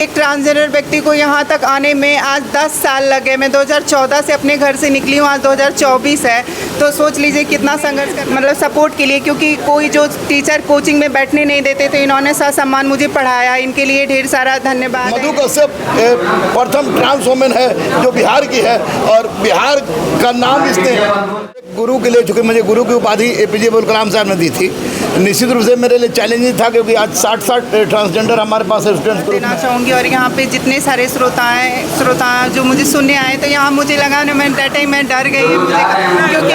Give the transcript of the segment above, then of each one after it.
एक ट्रांसजेंडर व्यक्ति को यहाँ तक आने में आज 10 साल लगे। मैं 2014 से अपने घर से निकली हूँ, आज 2024 है। तो सोच लीजिए कितना संघर्ष कर, मतलब सपोर्ट के लिए, क्योंकि कोई जो टीचर कोचिंग में बैठने नहीं देते तो इन्होंने ससम्मान मुझे पढ़ाया। इनके लिए ढेर सारा धन्यवाद। मधु कश्यप प्रथम ट्रांस वुमेन है जो बिहार की है और बिहार का नाम इसने गुरु के लिए, चूँकि मुझे गुरु की उपाधि APJ अब्दुल कलाम साहब ने दी थी, निश्चित रूप से मेरे लिए चैलेंजिंग था, क्योंकि आज 60 ट्रांसजेंडर हमारे पास स्टूडेंट्स ग्रुप देना चाहूँगी। और यहाँ पे जितने सारे श्रोता जो मुझे सुनने आए, तो यहाँ मुझे लगा ना, मैं डर गई, क्योंकि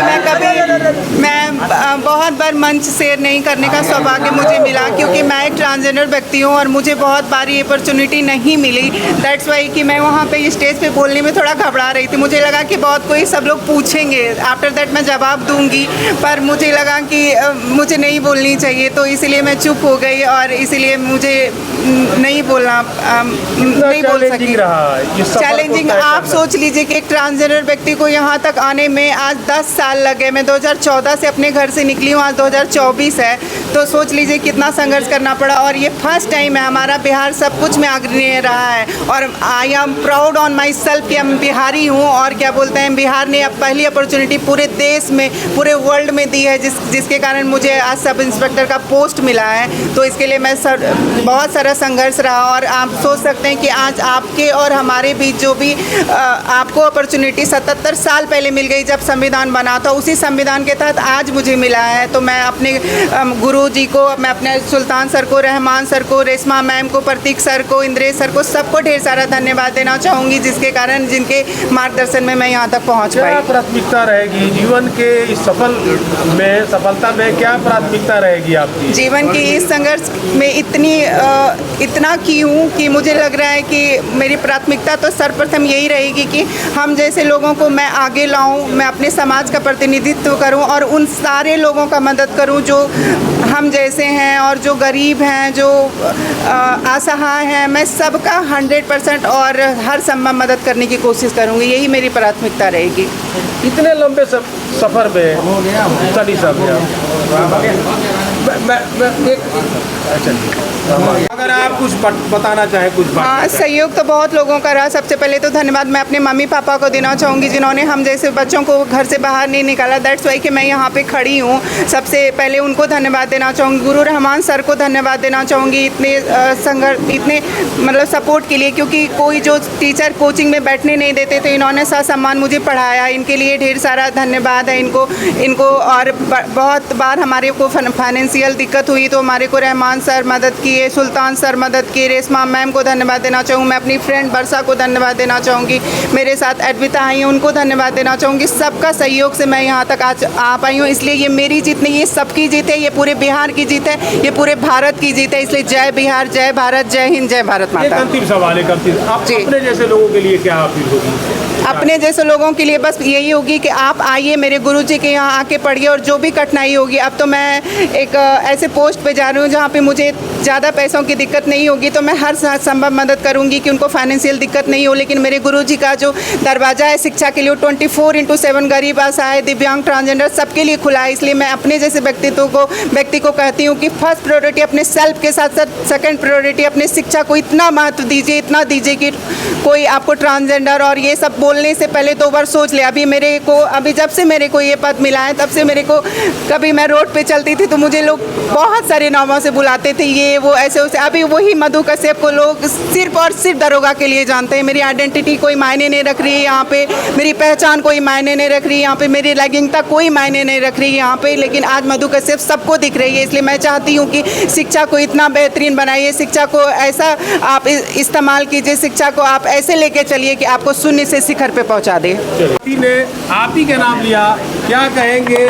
मैं बहुत बार मंच शेयर नहीं करने का सौभाग्य मुझे मिला, क्योंकि मैं एक ट्रांसजेंडर व्यक्ति हूँ और मुझे बहुत बार ये अपॉर्चुनिटी नहीं मिली। दैट्स वाई कि मैं वहाँ पे स्टेज पे बोलने में थोड़ा घबरा रही थी। मुझे लगा कि बहुत कोई सब लोग पूछेंगे, आफ्टर दैट मैं जवाब दूंगी, पर मुझे लगा कि मुझे नहीं बोलनी चाहिए, तो इसीलिए मैं चुप हो गई और इसीलिए मुझे नहीं बोलना नहीं बोल सकी। चैलेंजिंग आप सोच लीजिए कि एक ट्रांसजेंडर व्यक्ति को यहाँ तक आने में आज 10 साल लगे। मैं 2014 से अपने घर से निकली हूँ, आज 2024 है। तो सोच लीजिए कितना संघर्ष करना पड़ा। और ये फर्स्ट टाइम है हमारा बिहार सब कुछ में अग्रणी रहा है, और I am proud on my self कि हम बिहारी हूँ। और क्या बोलते हैं, बिहार ने अब पहली अपॉर्चुनिटी पूरे देश में, पूरे वर्ल्ड में दी है, जिसके कारण मुझे आज सब इंस्पेक्टर का पोस्ट मिला है। तो इसके लिए मैं बहुत सारा संघर्ष रहा। और आप सोच सकते हैं कि आज आपके और हमारे बीच जो भी आपको अपॉर्चुनिटी 77 साल पहले मिल गई जब संविधान बना था, उसी संविधान के तहत आज मुझे मिला है। तो मैं अपने गुरु जी को, मैं अपने सुल्तान सर को, रहमान सर को, रेशमा मैम को, प्रतीक सर को, इंद्रेश सर को, सबको ढेर सारा धन्यवाद देना चाहूँगी, जिसके कारण, जिनके मार्गदर्शन में मैं यहाँ तक पहुँच पाई। क्या प्राथमिकता रहेगी जीवन के इस सफलता में, क्या प्राथमिकता रहेगी आपकी? जीवन की इस संघर्ष में इतना की हूँ कि मुझे लग रहा है कि मेरी प्राथमिकता तो सर्वप्रथम यही रहेगी कि हम जैसे लोगों को मैं आगे लाऊं, मैं अपने समाज का प्रतिनिधित्व करूं और उन सारे लोगों का मदद करूं जो हम जैसे हैं और जो गरीब हैं, जो असहाय हैं। मैं सबका 100% और हर संभव मदद करने की कोशिश करूंगी। यही मेरी प्राथमिकता रहेगी। इतने लंबे सफ़र में स्टडी अगर आप कुछ बताना चाहें, कुछ हाँ, सहयोग तो बहुत लोगों का रहा। सबसे पहले तो धन्यवाद मैं अपने मम्मी पापा को देना चाहूँगी, जिन्होंने हम जैसे बच्चों को घर से बाहर नहीं निकाला। दैट्स वाई कि मैं यहाँ पे खड़ी हूँ। सबसे पहले उनको धन्यवाद देना चाहूँगी। गुरु रहमान सर को धन्यवाद देना चाहूँगी, इतने मतलब सपोर्ट के लिए, क्योंकि कोई जो टीचर कोचिंग में बैठने नहीं देते तो इन्होंने ससम्मान मुझे पढ़ाया। इनके लिए ढेर सारा धन्यवाद है इनको। और बहुत बार हमारे को फाइनेंशियल दिक्कत हुई तो हमारे को रहमान सर मदद किए, सुल्तान सर मदद किए, रेशमा मैम को धन्यवाद देना चाहूँगी। मैं अपनी फ्रेंड वर्षा को धन्यवाद देना चाहूँगी। मेरे साथ अद्विता आई हैं, उनको धन्यवाद देना चाहूँगी। सबका सहयोग से मैं यहाँ तक आज आ पाई हूँ। इसलिए ये मेरी जीत नहीं, ये सबकी जीत है, ये पूरे बिहार की जीत है, ये पूरे भारत की जीत है। इसलिए जय बिहार, जय भारत, जय हिंद, जय भारत माता। अंतिम सवाल है, अपने जैसे लोगों के लिए क्या अपील होगी? अपने जैसे लोगों के लिए बस यही होगी कि आप आइए मेरे गुरुजी के यहाँ आके पढ़िए, और जो भी कठिनाई होगी, अब तो मैं एक ऐसे पोस्ट पे जा रही हूँ जहाँ पे मुझे ज़्यादा पैसों की दिक्कत नहीं होगी, तो मैं हर संभव मदद करूँगी कि उनको फाइनेंशियल दिक्कत नहीं हो। लेकिन मेरे गुरुजी का जो दरवाज़ा है शिक्षा के लिए 24/7 गरीब, असहाय, दिव्यांग, ट्रांसजेंडर सबके लिए खुला है। इसलिए मैं अपने जैसे व्यक्ति को कहती हूँ कि फर्स्ट प्रायोरिटी अपने सेल्फ के साथ साथ सेकेंड प्रायोरिटी अपने शिक्षा को इतना महत्व दीजिए, इतना दीजिए कि कोई आपको ट्रांसजेंडर और ये सब बोलने से पहले 2 बार सोच ले। अभी जब से मेरे को ये पद मिला है, तब से मेरे को, कभी मैं रोड पे चलती थी तो मुझे लोग बहुत सारे नामों से बुलाते थे, ये वो ऐसे वैसे। अभी वही मधु कश्यप को लोग सिर्फ और सिर्फ दरोगा के लिए जानते हैं। मेरी आइडेंटिटी कोई मायने नहीं रख रही है यहाँ पे, मेरी पहचान कोई मायने नहीं रख रही है यहाँ पे, मेरी लैंगिकता कोई मायने नहीं रख रही है यहाँ पे। लेकिन आज मधु कश्यप सबको दिख रही है। इसलिए मैं चाहती हूँ कि शिक्षा को इतना बेहतरीन बनाइए, शिक्षा को ऐसा आप इस्तेमाल कीजिए, शिक्षा को आप ऐसे लेके चलिए कि आपको शून्य से शिखर पे पहुँचा दे। ने आप ही का नाम लिया, क्या कहेंगे?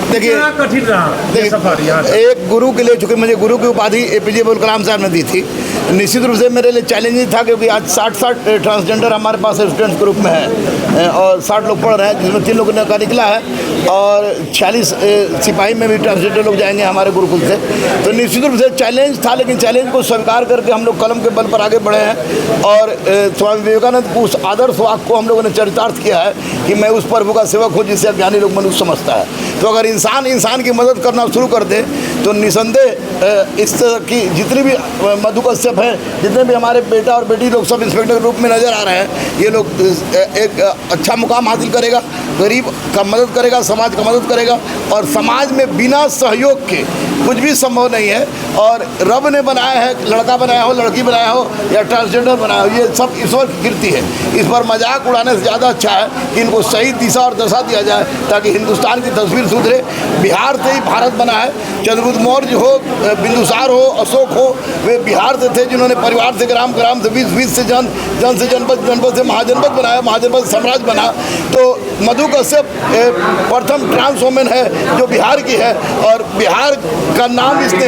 देखिए, कठिन रहा सफर यहाँ एक गुरु के लिए, चूँकि मुझे गुरु की उपाधि APJ अब्दुल कलाम साहब ने दी थी, निश्चित रूप से मेरे लिए चैलेंजिंग था, क्योंकि आज 60 ट्रांसजेंडर हमारे पास स्टूडेंट्स ग्रुप में है और 60 लोग पढ़ रहे हैं, जिसमें 3 लोगों का निकला है। और 46 सिपाही में भी ट्रांसजेंडर लोग जाएंगे हमारे गुरुकुल से। तो निश्चित रूप से चैलेंज था, लेकिन चैलेंज को स्वीकार करके हम लोग कलम के बल पर आगे बढ़े हैं और स्वामी विवेकानंद को उस आदर्श वाक्य को हम लोगों ने चरितार्थ किया है कि मैं उस प्रभु का सेवक हूँ जिसे अज्ञानी लोग मनुष्य समझता है। तो अगर इंसान की मदद करना शुरू कर दे तो निसंदेह इस तरह की जितनी भी मधु कश्यप हैं, जितने भी हमारे बेटा और बेटी लोग सब इंस्पेक्टर के रूप में नज़र आ रहे हैं, ये लोग एक अच्छा मुकाम हासिल करेगा, गरीब का मदद करेगा, समाज का मदद करेगा। और समाज में बिना सहयोग के कुछ भी संभव नहीं है। और रब ने बनाया है, लड़का बनाया हो, लड़की बनाया हो या ट्रांसजेंडर बनाया हो, ये सब ईश्वर की कृति है। इस पर मजाक उड़ाने से ज़्यादा अच्छा है कि इनको सही दिशा और दशा दिया जाए ताकि हिंदुस्तान की तस्वीर सुधरे। बिहार से ही भारत बना है। चंद्रगुप्त मौर्य हो, बिंदुसार हो, अशोक हो, वे बिहार से थे जिन्होंने परिवार से ग्राम, ग्राम से विश्व से जन, जन से जनपद, जनपद से महाजनपद बनाया, महाजनपद से साम्राज्य बना। तो मधु कश्यप प्रथम ट्रांस वुमेन है जो बिहार की है और बिहार का नाम इसने